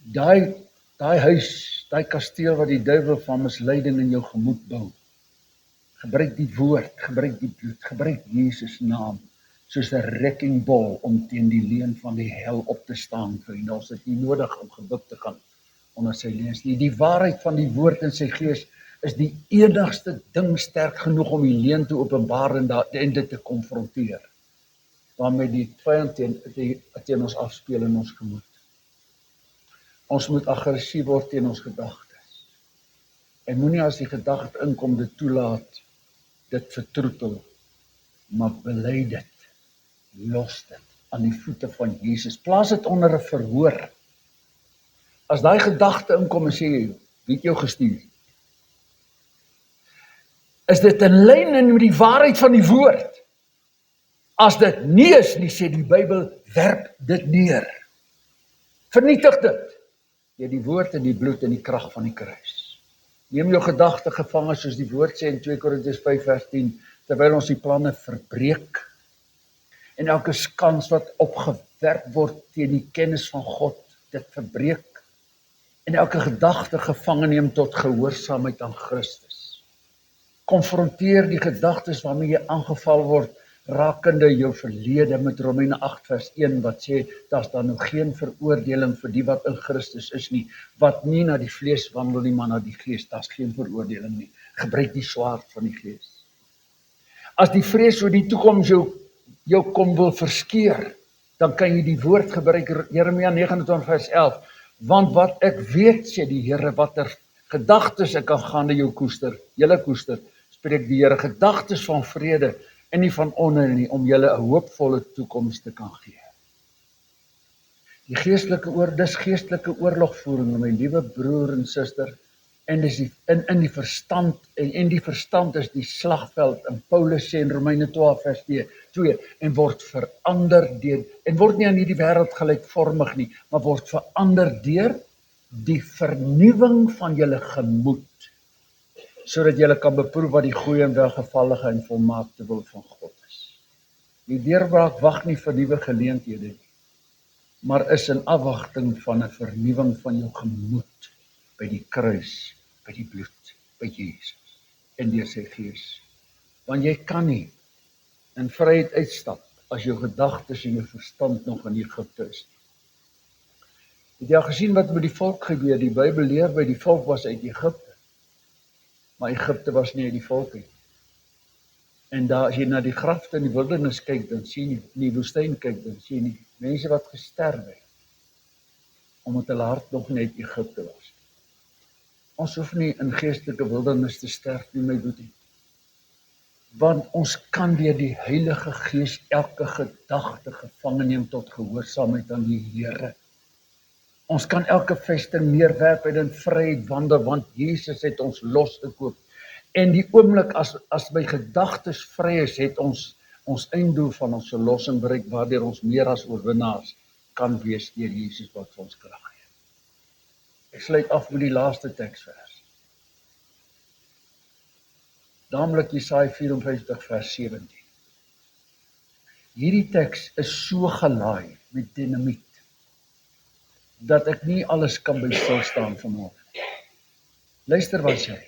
daai huis, daai kasteel wat die duiwel van misleiding in jou gemoed bou, gebruik die woord, gebruik die bloed, gebruik Jesus naam, soos 'n wrecking ball om teen die leuen van die hel op te staan, vriende. Ons het nie nodig om gebuk te gaan onder sy leuns nie. Die waarheid van die woord in sy gees is die enigste ding sterk genoeg om die leuen te openbaar en dit te konfronteer, waarmee die vyand teen ons afspeel in ons gemoed. Ons moet aggressief word teen ons gedagtes. En moenie as die gedagte inkom dit toelaat, dit vertroetel, maar bely dit, los dit aan die voete van Jesus. Plaas dit onder 'n verhoor. As daai gedagte inkom en sê, wie het jou gestuur? Is dit in lyn met die waarheid van die woord? As dit nie is nie, sê die Bybel, werp dit neer. Vernietig dit. Deur die woord en die bloed en die krag van die kruis. Neem jou gedagte gevange, soos die woord sê in 2 Korintiërs 5 vers 10, terwyl ons die planne verbreek, en elke skans wat opgewerp word teen die kennis van God, dit verbreek, en elke gedagte gevange neem tot gehoorsaamheid aan Christus. Konfronteer die gedagtes waarmee jy aangeval word, rakende jou verlede, met Romeine 8 vers 1, wat sê, daar's dan nou geen veroordeling vir die wat in Christus is nie, wat nie na die vlees wandel nie, maar na die gees. Daar's geen veroordeling nie. Gebruik die swaard van die gees. As die vrees oor die toekoms jou kom wil verskeer, dan kan jy die woord gebruik, Jeremia 29 vers 11, want wat ek weet, sê die Here, watter gedagtes ek kan gaande jou koester, julle koester, spreek die Here, gedagtes van vrede, en nie van onheil nie, om julle 'n hoopvolle toekoms te kan gee. Dis geestelike oorlogvoering, my liewe broer en suster, en dis in die verstand, en die verstand is die slagveld, en Paulus sê in Romeine 12 vers 2, en word verander deur, en word nie aan hierdie wêreld gelykvormig nie, maar word verander deur die vernuwing van julle gemoed, sodat julle kan beproef wat die goeie en welgevallige en volmaakte wil van God is. Die deurbraak wag nie vir nuwe geleenthede nie, maar is in afwagting van 'n vernuwing van jou gemoed by die kruis, by die bloed, by Jesus en deur sy gees. Want jy kan nie in vryheid uitstap as jou gedagtes en jou verstand nog in Egipte is. Het jy al gesien wat met die volk gebeur? Die Bybel leer by die volk was uit Egipte. Maar Egipte was nie uit die volk nie. En daar, as jy na die grafte in die wildernis kyk, dan sien jy, in die woestyn kyk, dan sien jy mense wat gesterf het, omdat hulle hart nog net Egipte was. Ons hoef nie in geestelike wildernis te sterf nie, my boetie. Want ons kan deur die Heilige Gees elke gedagte gevange neem tot gehoorsaamheid aan die Here. Ons kan elke vesting neerwerp en in vryheid wandel, want Jesus het ons losgekoop. En die oomblik as my gedagtes vry is, het ons einddoel van ons verlossing bereik, waardeur ons meer as oorwinnaars kan wees deur Jesus wat vir ons krag gee. Ek sluit af met die laaste teksvers. Naamlik Jesaja 54 vers 17. Hierdie teks is so gelaai met dinamiet, dat ek nie alles kan by stil staan vanmôre. Luister wat sê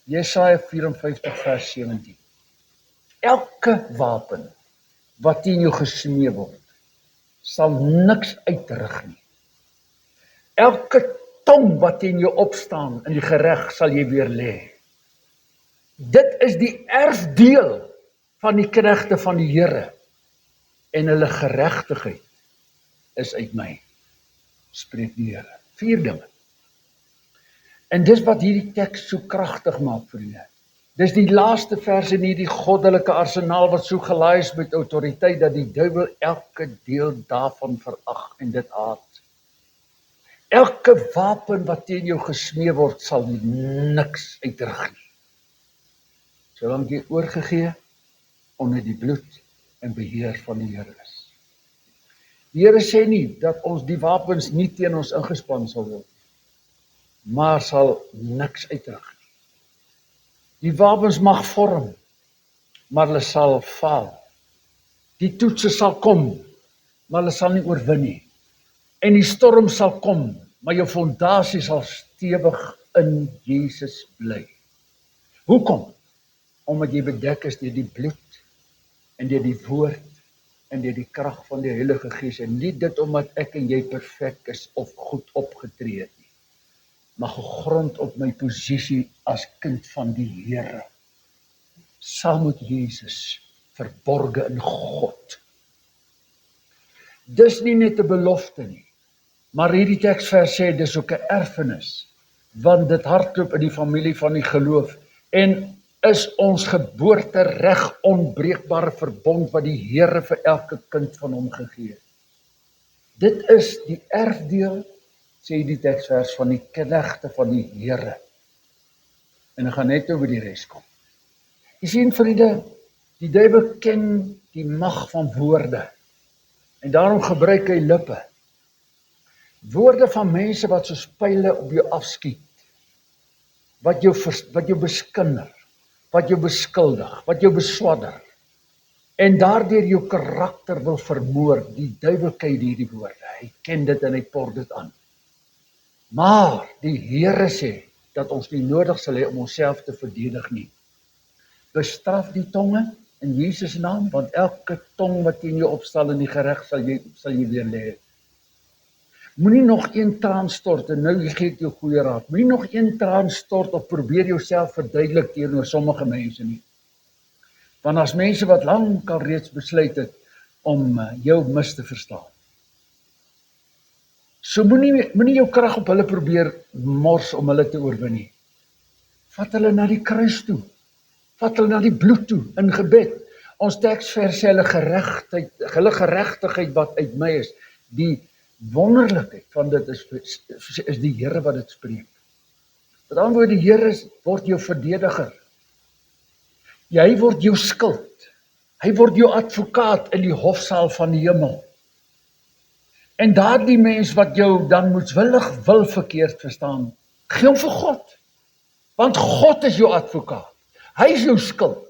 Jesaja 54 vers 17. Elke wapen wat teen jou gesmee word, sal niks uitrig nie. Elke tong wat teen jou opstaan in die gereg sal jy weer lê. Dit is die erfdeel van die knegte van die Here, en hulle geregtigheid is uit my, spreek die Here. 4 dinge. En dis wat hierdie teks so kragtig maak, vriende. Dis die laaste vers in hierdie goddelike arsenaal wat so gelaai is met autoriteit, dat die duiwel elke deel daarvan verag en dit haat. Elke wapen wat teen jou gesmee word, sal niks uitrig nie. solank jy oorgegee onder die bloed en beheer van die Here is. Die Here sê nie dat ons die wapens nie teen ons ingespan sal word, maar sal niks uitrig nie. Die wapens mag vorm, maar hulle sal faal. Die toetse sal kom, maar hulle sal nie oorwin nie. En die storm sal kom, maar jou fondasie sal stewig in Jesus bly. Hoekom? Omdat jy bedek is deur die bloed en deur die woord en deur die krag van die Heilige Gees, en nie dit omdat ek en jy perfek is of goed opgetree het nie, maar gegrond op my posisie as kind van die Here, saam met Jesus, verborge in God. Dis nie net 'n belofte nie, maar hierdie teksvers sê dis ook 'n erfenis, want dit hardloop in die familie van die geloof en is ons geboortereg onbreekbare verbond wat die Here vir elke kind van hom gegee het. Dit is die erfdeel, sê die teksvers, van die knegte van die Here. En ek gaan net oor die res kom. Jy sien, vriende, die duiwel ken die mag van woorde en daarom gebruik hy lippe. Woorde van mense wat soos pyle op jou afskiet, wat jou beskinder, wat jou beskuldig, wat jou beswadder, en daardeur jou karakter wil vermoor. Die duiwel ken hierdie woorde, hy ken dit en hy port dit aan. Maar die Here sê dat ons nie nodig sal hê om onsself te verdedig nie. Bestraf die tonge in Jesus naam, want elke tong wat teen jou opstal in die gereg sal jy weer lê. Moenie nog een traan stort, en nou gee ek jou goeie raad, moenie nog een traan stort of probeer jouself verduidelik teenoor sommige mense nie. Want as mense wat lank al reeds besluit het om jou mis te verstaan. So moenie jou krag op hulle probeer mors om hulle te oorwin nie. Vat hulle na die kruis toe. Vat hulle na die bloed toe in gebed. Ons teksvers sê hulle geregtigheid wat uit my is, die wonderlikheid van dit is die Here wat dit spreek. Met ander woorde, die Here word jou verdediger. Hy word jou skild. Hy word jou advokaat in die hofsaal van die hemel. En daardie mens wat jou dan moetswillig wil verkeerd verstaan, gee hom vir God. Want God is jou advokaat. Hy is jou skild.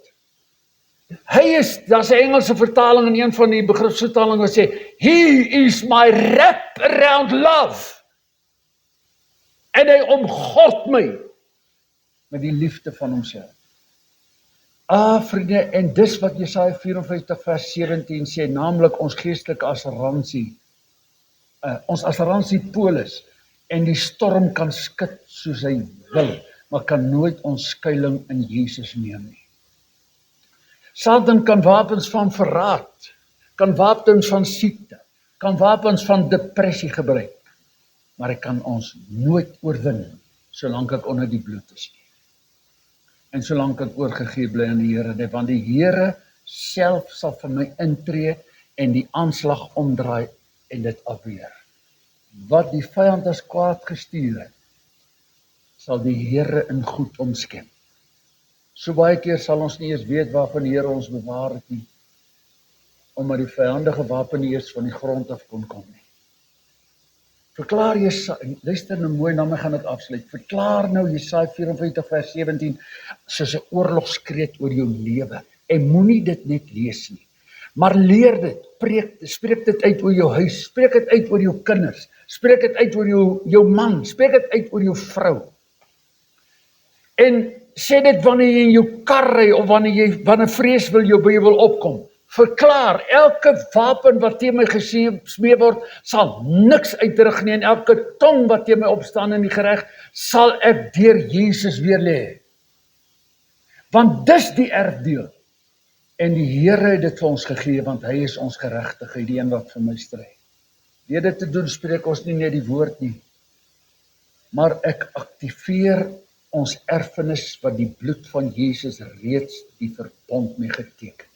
Daar's 'n Engelse vertaling in een van die begripsvertalings wat sê, He is my wrap around love. En hy omgord my met die liefde van homself. Vriende, en dis wat Jesaja 54 vers 17 sê, naamlik ons geestelike assuransie, ons assuransie-polis, en die storm kan skud soos hy wil, maar kan nooit ons skuiling in Jesus neem nie. Satan kan wapens van verraad, kan wapens van siekte, kan wapens van depressie gebruik, maar hy kan ons nooit oorwin, solank ek onder die bloed is nie. En solank ek oorgegee bly aan die Here, want die Here self sal vir my intree en die aanslag omdraai en dit afweer. Wat die vyand as kwaad gestuur het, sal die Here in goed omskep. So baie keer sal ons nie eens weet waarvan die Here ons bewaar het nie, omdat die vyandige wapen nie eers van die grond af kon kom nie. Verklaar luister nou mooi na my, gaan ek afsluit. Verklaar nou Jesaja 54 vers 17 soos 'n oorlogskreet oor jou lewe. En moenie dit net lees nie, maar leer dit, spreek dit uit oor jou huis, spreek dit uit oor jou kinders, spreek dit uit oor jou man, spreek dit uit oor jou vrou. En sê dit wanneer jy in jou kar ry of wanneer vrees by jou wil opkom. Verklaar, elke wapen wat teen my gesmee word, sal niks uitrig nie, en elke tong wat teen my opstaan in die gereg, sal ek deur Jesus weer lê. Want dis die erfdeel. En die Here het dit vir ons gegee, want hy is ons geregtigheid, die een wat vir my stry. Deur dit te doen, spreek ons nie net die woord nie, maar ek aktiveer ons erfenis wat die bloed van Jesus reeds die verbond mee geteken.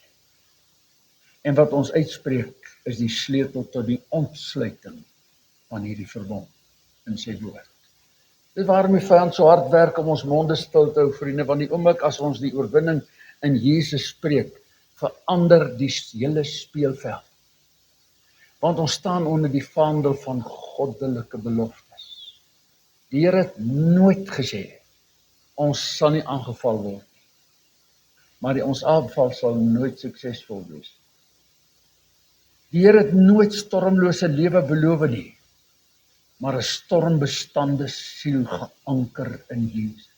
En wat ons uitspreek is die sleutel tot die ontsluiting van hierdie verbond in sy woord. Dit waarom die vyand so hard werk om ons monde stil te hou, vriende, want die oomblik as ons die oorwinning in Jesus spreek, verander die hele speelveld. Want ons staan onder die vaandel van goddelike beloftes. Die Here het nooit gesê, ons sal nie aangeval word nie. Maar ons aanval sal nooit suksesvol wees. Die Here het nooit stormlose lewe beloof nie, maar 'n stormbestande siel geanker in Jesus.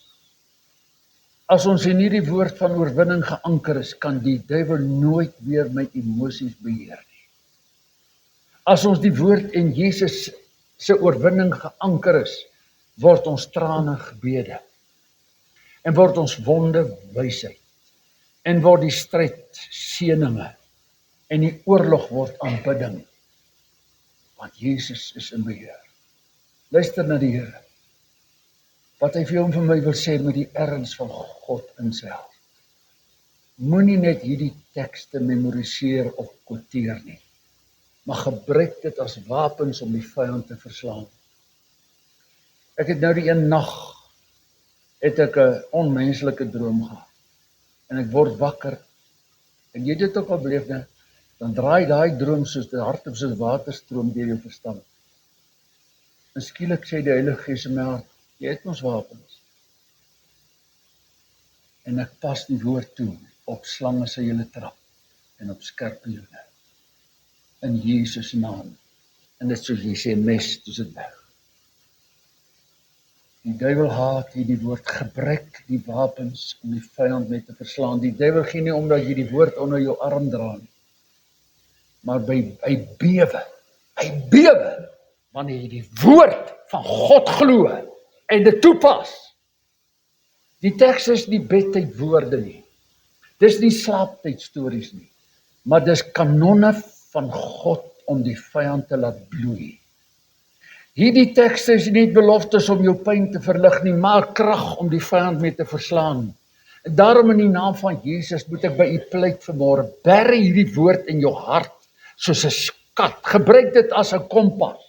As ons in hierdie woord van oorwinning geanker is, kan die duiwel nooit weer my emosies beheer nie. As ons die woord en Jesus se oorwinning geanker is, word ons trane gebede en word ons wonde wysheid en word die stryd seëninge en die oorlog word aanbidding, want Jesus is in beheer. Luister na die Here, wat hy vir jou en vir my wil sê met die erns van God in sy hart. Moenie net hierdie tekste memoriseer of quoteer nie, maar gebruik dit as wapens om die vyand te verslaan. Ek het nou die een nag, het ek 'n onmenslike droom gehad, en ek word wakker, en jy dit ook al beleef, dan draai daai droom soos die hart of soos waterstroom deur jou verstand. En skielik sê die Heilige Gees in my hart, jy het ons wapens. En ek pas die woord toe op slange se hele trap en op skorpioene. In Jesus naam. En dit soos jy sê, mes, dis dit weg. Die duiwel haat hierdie woord, gebruik die wapens om die vyand mee te verslaan. Die duiwel gee nie omdat jy die woord onder jou arm dra nie. Maar hy bewe, wanneer jy die woord van God glo en dit toepas. Die teks is nie bedtyd woorde nie. Dis nie slaaptyd stories nie. Maar dis kanonne van God om die vyand te laat bloei. Hierdie tekste is nie beloftes om jou pyn te verlig nie, maar krag om die vyand mee te verslaan. En daarom in die naam van Jesus moet ek by u pleit vanmôre, berg hierdie woord in jou hart soos 'n skat. Gebruik dit as 'n kompas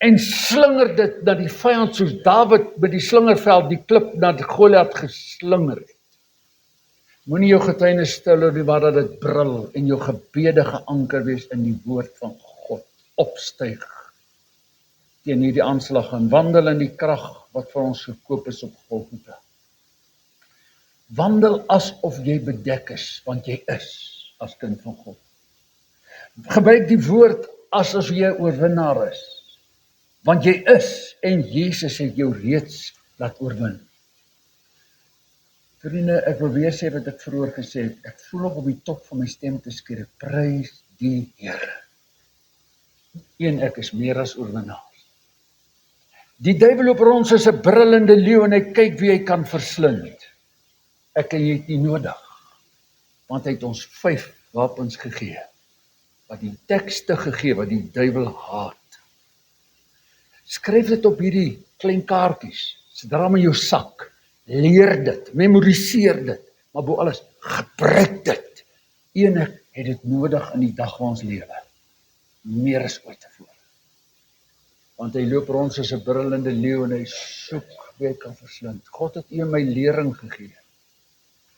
en slinger dit na die vyand soos Dawid met die slingerveld die klip na Goliat geslinger het. Moenie jou getuienis stil nie, maar dat dit brul en jou gebede geanker wees in die woord van God. Opstyg teen hierdie aanslag en wandel in die krag wat vir ons gekoop is op Golgotha. Wandel asof jy bedek is, want jy is as kind van God. Gebruik die woord asof jy 'n oorwinnaar is, want jy is en Jesus het jou reeds laat oorwin. Vriende, ek wil weer sê wat ek vroeër gesê het, ek voel op die top van my stem te skree, prys die Here. En ek is meer as oorwinnaar. Die duiwel loop rond soos 'n brullende leeu en hy kyk wie hy kan verslind. Ek en jy het nie nodig, want hy het ons 5 wapens gegee, wat die tekste gegee, wat die duiwel haat. Skryf dit op hierdie klein kaartjies, dra hom in jou sak, leer dit, memoriseer dit, maar bo alles, gebruik dit. Enig het dit nodig in die dag van ons lewe, meer as ooit tevore. Want hy loop rond soos 'n brullende leeu en hy soek wie hy kan verslind. God het u my lering gegee.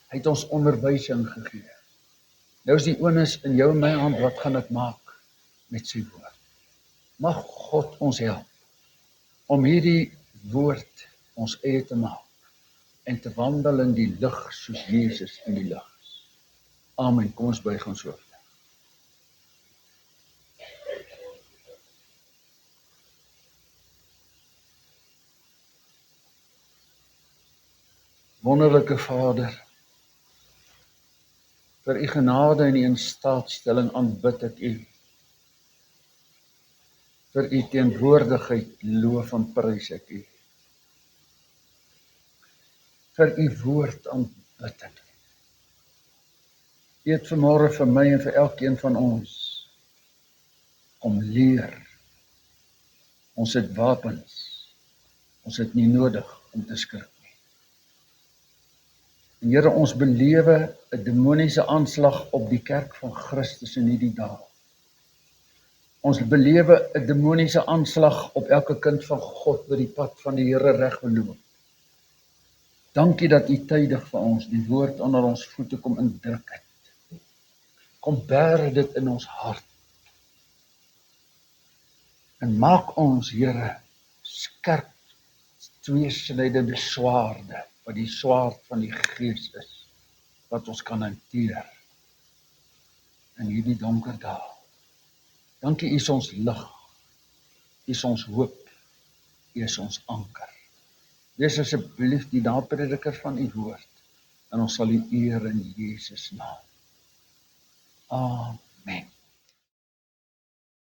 Hy het ons onderwysing gegee. Nou is die onus in jou en my hand, wat gaan ek maak met sy woord? Mag God ons help om hierdie woord ons eie te maak en te wandel in die lig soos Jesus in die lig is. Amen. Kom ons buig ons hoofde. Wonderlike Vader, vir u genade en u instaatstelling aanbid ek u. Vir u teenwoordigheid loof en prys ek u. Vir u woord aanbid ek u. U het vanmôre vir my en vir elkeen van ons kom leer. Ons het wapens. Ons het nie nodig om te skrik. En Here, ons belewe 'n demoniese aanslag op die kerk van Christus in hierdie dae. Ons belewe 'n demoniese aanslag op elke kind van God wat die pad van die Here reg wil loop. Dankie dat U tydig vir ons die woord onder ons voete kom indruk het. Kom bære dit in ons hart. En maak ons, Here, skerp tweesnydende swaarde, wat die swaard van die Gees is, wat ons kan hanteer in hierdie donker dae. Dankie, U is ons lig, U is ons hoop, U is ons anker. Wees asseblief die naprediker van U woord, en ons sal U eer in Jesus naam. Amen.